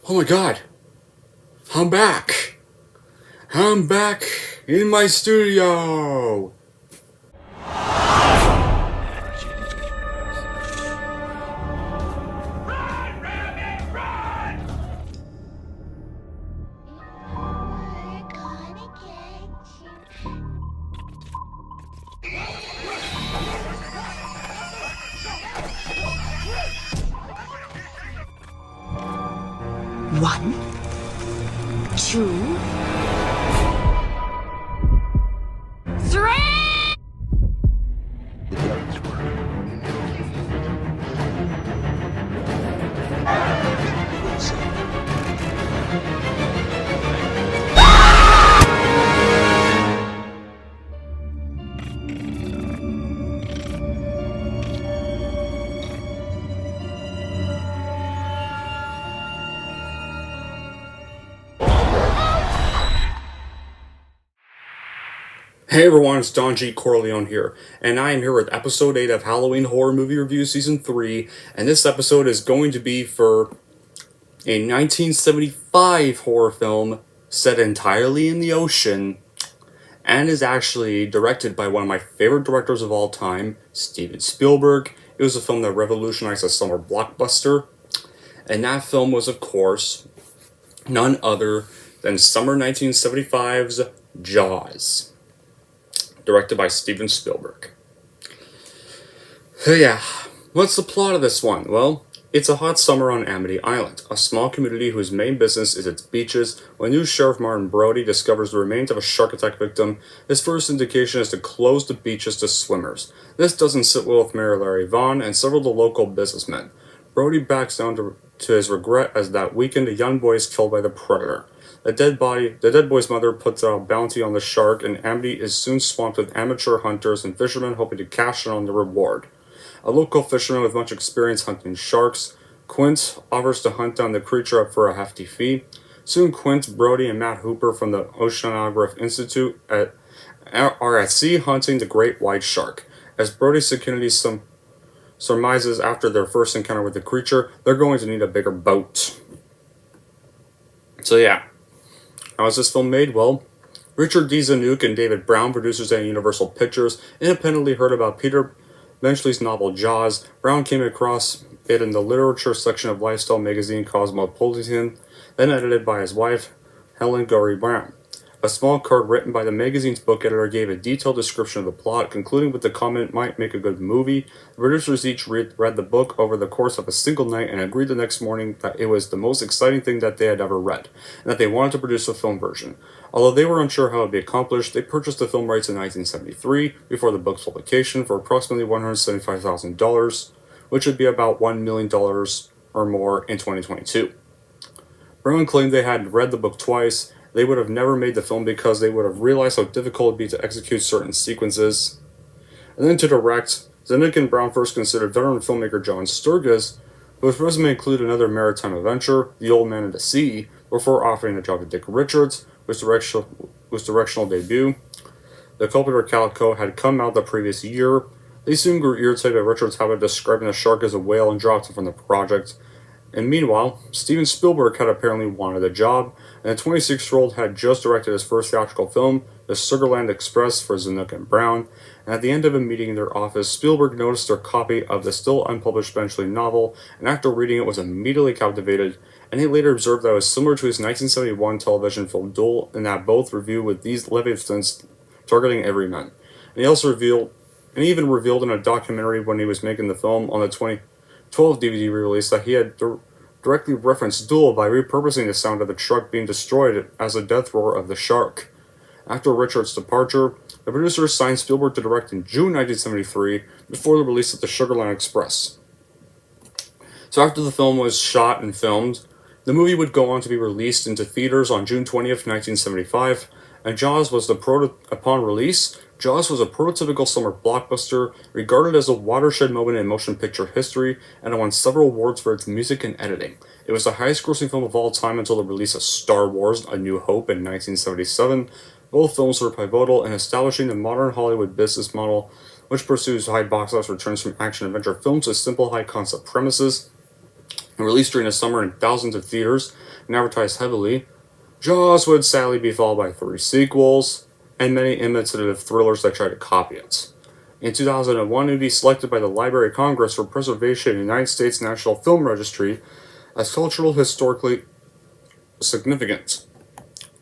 Oh my god, I'm back! I'm back in my studio! One, two, three! Hey everyone, it's Don G. Corleone here, and I am here with episode 8 of Halloween Horror Movie Review Season 3, and this episode is going to be for a 1975 horror film set entirely in the ocean, and is actually directed by one of my favorite directors of all time, Steven Spielberg. It was a film that revolutionized the summer blockbuster, and that film was, of course, none other than summer 1975's Jaws, directed by Steven Spielberg. So yeah, what's the plot of this one? Well, it's a hot summer on Amity Island, a small community whose main business is its beaches. When new Sheriff Martin Brody discovers the remains of a shark attack victim, his first indication is to close the beaches to swimmers. This doesn't sit well with Mayor Larry Vaughn and several of the local businessmen. Brody backs down to his regret as that weekend a young boy is killed by the predator. The dead boy's mother puts out a bounty on the shark, and Amity is soon swamped with amateur hunters and fishermen hoping to cash in on the reward. A local fisherman with much experience hunting sharks, Quint, offers to hunt down the creature for a hefty fee. Soon Quint, Brody, and Matt Hooper from the Oceanograph Institute are at sea hunting the great white shark. As Brody Security surmises after their first encounter with the creature, they're going to need a bigger boat. So yeah. How was this film made? Well, Richard D. Zanuck and David Brown, producers at Universal Pictures, independently heard about Peter Benchley's novel Jaws. Brown came across it in the literature section of lifestyle magazine Cosmopolitan, then edited by his wife, Helen Gurry Brown. A small card written by the magazine's book editor gave a detailed description of the plot, concluding with the comment, "Might make a good movie." The producers each read the book over the course of a single night and agreed the next morning that it was the most exciting thing that they had ever read, and that they wanted to produce a film version. Although they were unsure how it would be accomplished, they purchased the film rights in 1973, before the book's publication, for approximately $175,000, which would be about $1 million or more in 2022. Brown claimed they had read the book twice. They would have never made the film because they would have realized how difficult it would be to execute certain sequences. And then to direct, Zanuck and Brown first considered veteran filmmaker John Sturges, whose resume included another maritime adventure, The Old Man and the Sea, before offering the job to Dick Richards, whose directional debut, The Culprit or Calico, had come out the previous year. They soon grew irritated by Richards' habit of describing the shark as a whale and dropped him from the project. And meanwhile, Steven Spielberg had apparently wanted the job, and the 26-year-old had just directed his first theatrical film, The Sugarland Express, for Zanuck and Brown, and at the end of a meeting in their office, Spielberg noticed their copy of the still unpublished Benchley novel, and after reading it was immediately captivated, and he later observed that it was similar to his 1971 television film Duel, in that both review with these Leviathans targeting everyman. And he even revealed in a documentary when he was making the film on the 2012 DVD re-release that he had directly referenced Duel by repurposing the sound of the truck being destroyed as the death roar of the shark. After Richards' departure, the producers signed Spielberg to direct in June 1973 before the release of The Sugarland Express. So after the film was shot and filmed, the movie would go on to be released into theaters on June 20th, 1975, and upon release, Jaws was a prototypical summer blockbuster, regarded as a watershed moment in motion picture history, and it won several awards for its music and editing. It was the highest-grossing film of all time until the release of Star Wars: A New Hope in 1977. Both films were pivotal in establishing the modern Hollywood business model, which pursues high box office returns from action-adventure films with simple high-concept premises. and released during the summer in thousands of theaters and advertised heavily, Jaws would sadly be followed by 3 sequels and many imitative thrillers that tried to copy it. In 2001, it would be selected by the Library of Congress for preservation in the United States National Film Registry as cultural historically significant.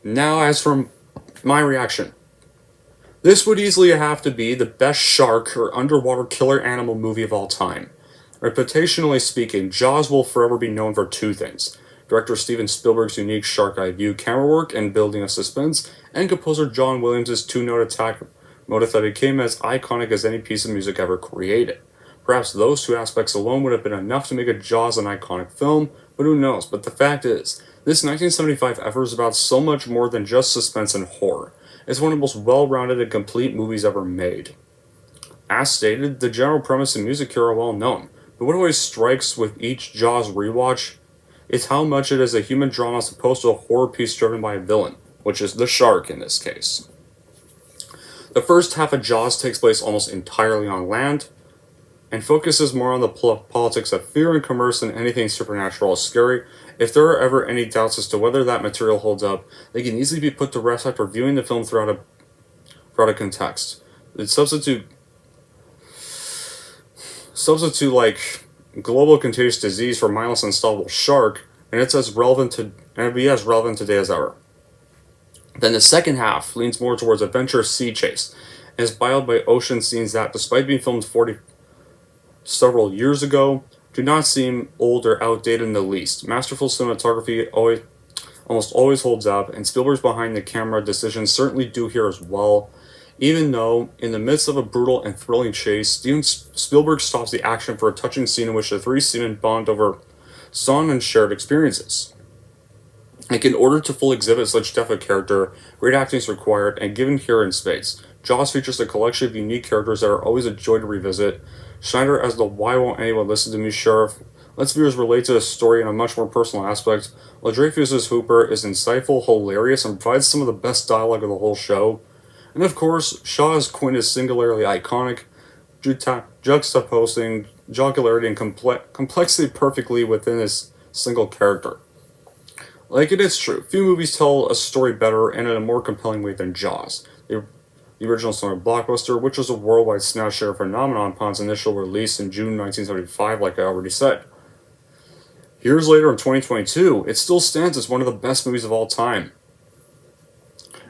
Now, as for my reaction, this would easily have to be the best shark or underwater killer animal movie of all time. Reputationally speaking, Jaws will forever be known for 2 things: director Steven Spielberg's unique shark eye view camera work and building of suspense, and composer John Williams' 2-note attack motif that became as iconic as any piece of music ever created. Perhaps those 2 aspects alone would have been enough to make a Jaws an iconic film, but who knows. But the fact is, this 1975 effort is about so much more than just suspense and horror. It's one of the most well-rounded and complete movies ever made. As stated, the general premise and music here are well known, but what always strikes with each Jaws rewatch is how much it is a human drama as opposed to a horror piece driven by a villain, which is the shark in this case. The first half of Jaws takes place almost entirely on land, and focuses more on the politics of fear and commerce than anything supernatural or scary. If there are ever any doubts as to whether that material holds up, they can easily be put to rest after viewing the film throughout a context. It substitute like global contagious disease for mindless unstoppable shark, and it'd be as relevant today as ever. Then the second half leans more towards adventure sea chase, and is biled by ocean scenes that, despite being filmed several years ago, do not seem old or outdated in the least. Masterful cinematography almost always holds up, and Spielberg's behind the camera decisions certainly do here as well. Even though, in the midst of a brutal and thrilling chase, Steven Spielberg stops the action for a touching scene in which the 3 seamen bond over song and shared experiences. Like, in order to fully exhibit such depth of character, great acting is required, and given here in spades. Jaws features a collection of unique characters that are always a joy to revisit. Schneider as the "why won't anyone listen to me" sheriff lets viewers relate to the story in a much more personal aspect, while Dreyfuss' Hooper is insightful, hilarious, and provides some of the best dialogue of the whole show. And of course, Shaw as Quint is singularly iconic, juxtaposing jocularity and complexity perfectly within his single character. Like, it is true, few movies tell a story better and in a more compelling way than Jaws. The original summer blockbuster, which was a worldwide smash share phenomenon upon its initial release in June 1975, like I already said. Years later in 2022, it still stands as one of the best movies of all time.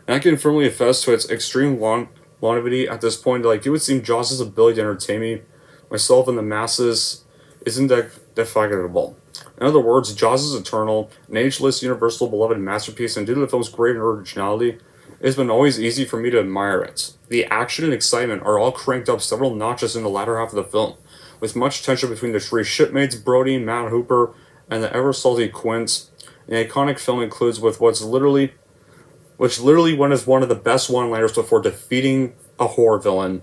And I can firmly attest to its extreme longevity at this point. Like, it would seem Jaws' ability to entertain me, myself, and the masses is indefatigable. In other words, Jaws is eternal, an ageless, universal, beloved masterpiece, and due to the film's great originality, it's been always easy for me to admire it. The action and excitement are all cranked up several notches in the latter half of the film, with much tension between the 3 shipmates, Brody, Matt Hooper, and the ever-salty Quint. The iconic film includes which literally is one of the best one-liners before defeating a horror villain.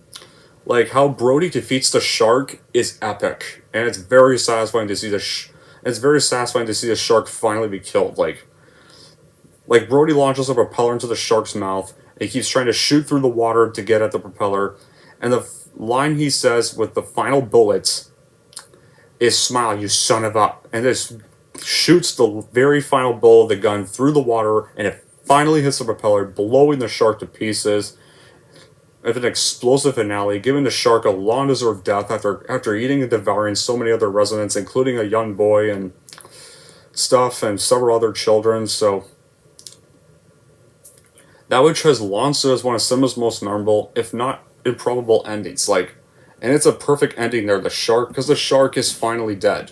Like, how Brody defeats the shark is epic, and it's very satisfying to see the shark finally be killed. Like Brody launches a propeller into the shark's mouth, and he keeps trying to shoot through the water to get at the propeller, and the line he says with the final bullets is "Smile, you son of a," and this shoots the very final bullet of the gun through the water, and it finally hits the propeller, blowing the shark to pieces. With an explosive finale, giving the shark a long-deserved death after eating and devouring so many other residents, including a young boy and stuff, and several other children. So that which has long stood as one of cinema's most memorable, if not improbable, endings. And it's a perfect ending there, because the shark is finally dead.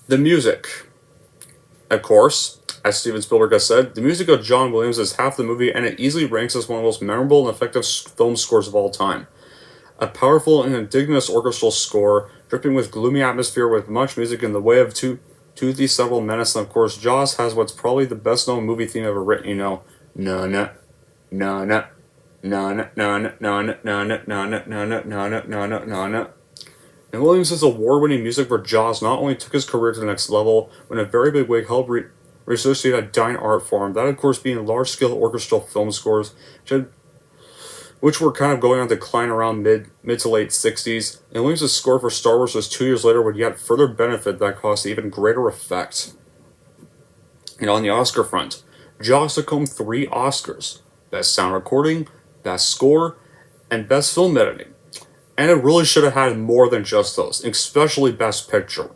The music. Of course, as Steven Spielberg has said, the music of John Williams is half the movie, and it easily ranks as one of the most memorable and effective film scores of all time. A powerful and indigenous orchestral score, dripping with gloomy atmosphere with much music in the way of toothy several menace, and of course Jaws has what's probably the best known movie theme ever written, na na na na na na na na na na na na na na na na. And Williams' award-winning music for Jaws not only took his career to the next level, but in a very big way helped resuscitate a dying art form, that of course being large-scale orchestral film scores, which were kind of going on decline around mid to late 60s, and Williams' score for Star Wars was 2 years later would yet further benefit that caused even greater effect. On the Oscar front, Jaws took home 3 Oscars: Best Sound Recording, Best Score, and Best Film Editing. And it really should have had more than just those, especially Best Picture.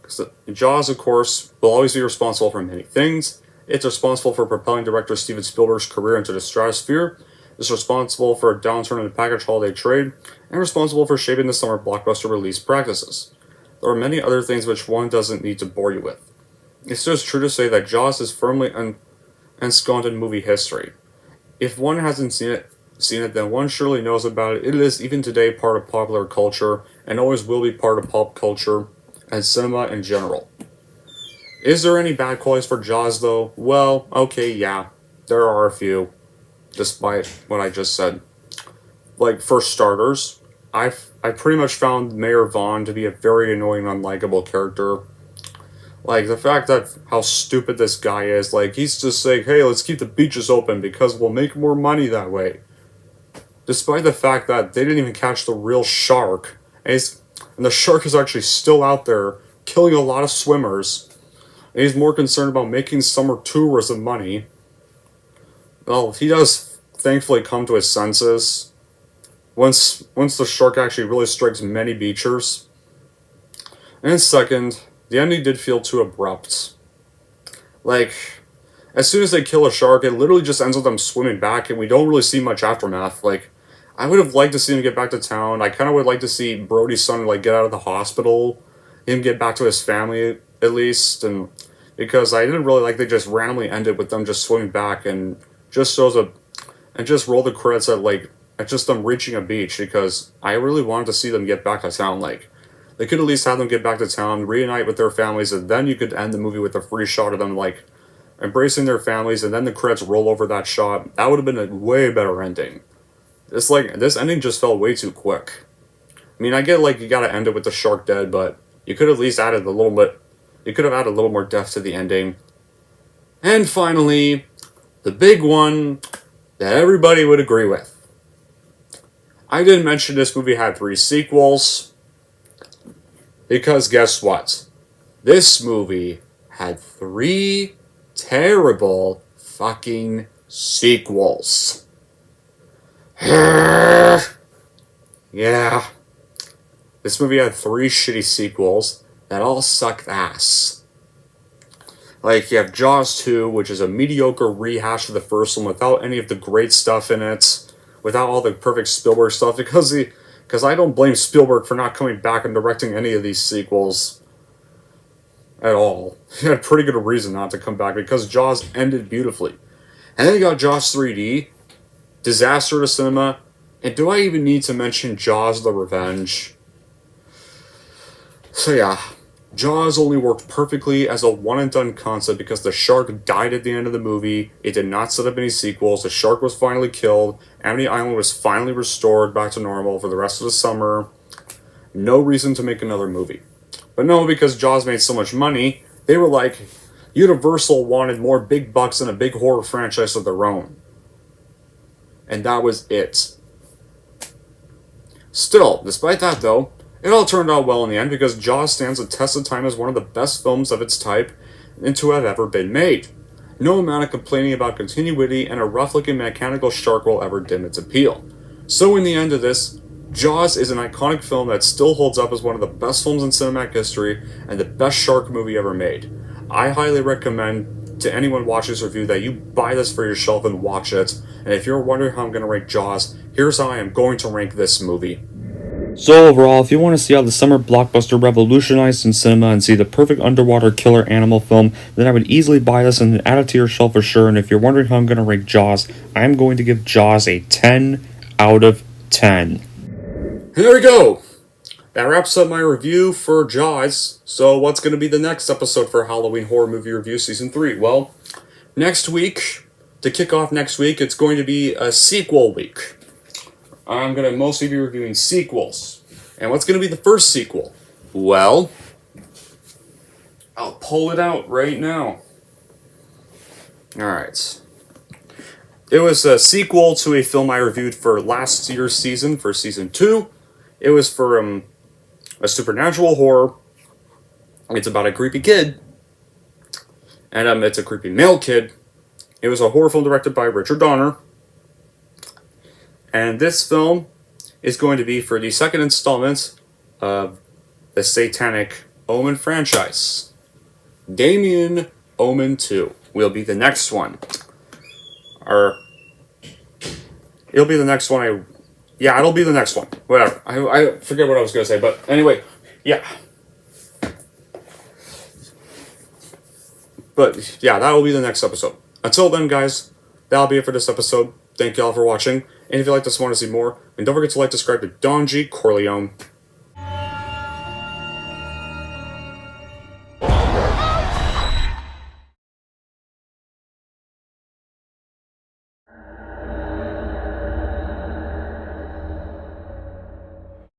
Because Jaws, of course, will always be responsible for many things. It's responsible for propelling director Steven Spielberg's career into the stratosphere. It's responsible for a downturn in the package holiday trade, and responsible for shaping the summer blockbuster release practices. There are many other things which one doesn't need to bore you with. It's just true to say that Jaws is firmly ensconced in movie history. If one hasn't seen it, then one surely knows about it. It is, even today, part of popular culture, and always will be part of pop culture and cinema in general. Is there any bad qualities for Jaws, though? Well, okay, yeah, there are a few, despite what I just said. Like, for starters, I pretty much found Mayor Vaughn to be a very annoying, unlikable character. Like, the fact that how stupid this guy is, like, he's just saying, hey, let's keep the beaches open because we'll make more money that way. Despite the fact that they didn't even catch the real shark, and the shark is actually still out there, killing a lot of swimmers, and he's more concerned about making summer tourism money. Well, he does thankfully come to his senses once the shark actually really strikes many beachers. And second, the ending did feel too abrupt. Like, as soon as they kill a shark, it literally just ends with them swimming back, and we don't really see much aftermath. Like, I would have liked to see him get back to town. I kind of would like to see Brody's son, like, get out of the hospital, him get back to his family, at least, and because I didn't really like they just randomly ended with them just swimming back, and just roll the credits at just them reaching a beach, because I really wanted to see them get back to town. Like, they could at least have them get back to town, reunite with their families, and then you could end the movie with a free shot of them, like, embracing their families, and then the credits roll over that shot. That would have been a way better ending. This ending just felt way too quick. I mean, I get, like, you gotta end it with the shark dead, but you could at least added a little bit. You could have added a little more depth to the ending. And finally, the big one that everybody would agree with. I didn't mention this movie had 3 sequels, because guess what? This movie had 3 terrible fucking sequels. Yeah. This movie had 3 shitty sequels that all sucked ass. Like, you have Jaws 2, which is a mediocre rehash of the first one without any of the great stuff in it, without all the perfect Spielberg stuff, because I don't blame Spielberg for not coming back and directing any of these sequels at all. He had pretty good reason not to come back, because Jaws ended beautifully. And then you got Jaws 3D, disaster to cinema, and do I even need to mention Jaws the Revenge? So yeah, Jaws only worked perfectly as a one-and-done concept because the shark died at the end of the movie. It did not set up any sequels. The shark was finally killed. Amity Island was finally restored back to normal for the rest of the summer. No reason to make another movie. But no, because Jaws made so much money, they were like, Universal wanted more big bucks and a big horror franchise of their own. And that was it. Still, despite that though, it all turned out well in the end, because Jaws stands the test of time as one of the best films of its type and to have ever been made. No amount of complaining about continuity and a rough-looking mechanical shark will ever dim its appeal. So in the end of this, Jaws is an iconic film that still holds up as one of the best films in cinematic history and the best shark movie ever made. I highly recommend to anyone watching this review that you buy this for yourself and watch it. And if you're wondering how I'm going to rank Jaws, here's how I am going to rank this movie. So overall, if you want to see how the summer blockbuster revolutionized in cinema and see the perfect underwater killer animal film, then I would easily buy this and add it to your shelf for sure. And if you're wondering how I'm going to rank Jaws, I'm going to give Jaws a 10 out of 10. There we go! That wraps up my review for Jaws. So what's going to be the next episode for Halloween Horror Movie Review Season 3? Well, next week, to kick off next week, it's going to be a sequel week. I'm going to mostly be reviewing sequels. And what's going to be the first sequel? Well, I'll pull it out right now. Alright. It was a sequel to a film I reviewed for last year's season, for season 2. It was for a supernatural horror. It's about a creepy kid, and it's a creepy male kid. It was a horror film directed by Richard Donner, and this film is going to be for the second installment of the Satanic Omen franchise. Damien Omen 2 will be the next one. Or it'll be the next one. It'll be the next one. Whatever. I forget what I was going to say, but anyway, yeah. But yeah, that'll be the next episode. Until then, guys, that'll be it for this episode. Thank y'all for watching. And if you like this and want to see more, then don't forget to like, subscribe to Don G. Corleone.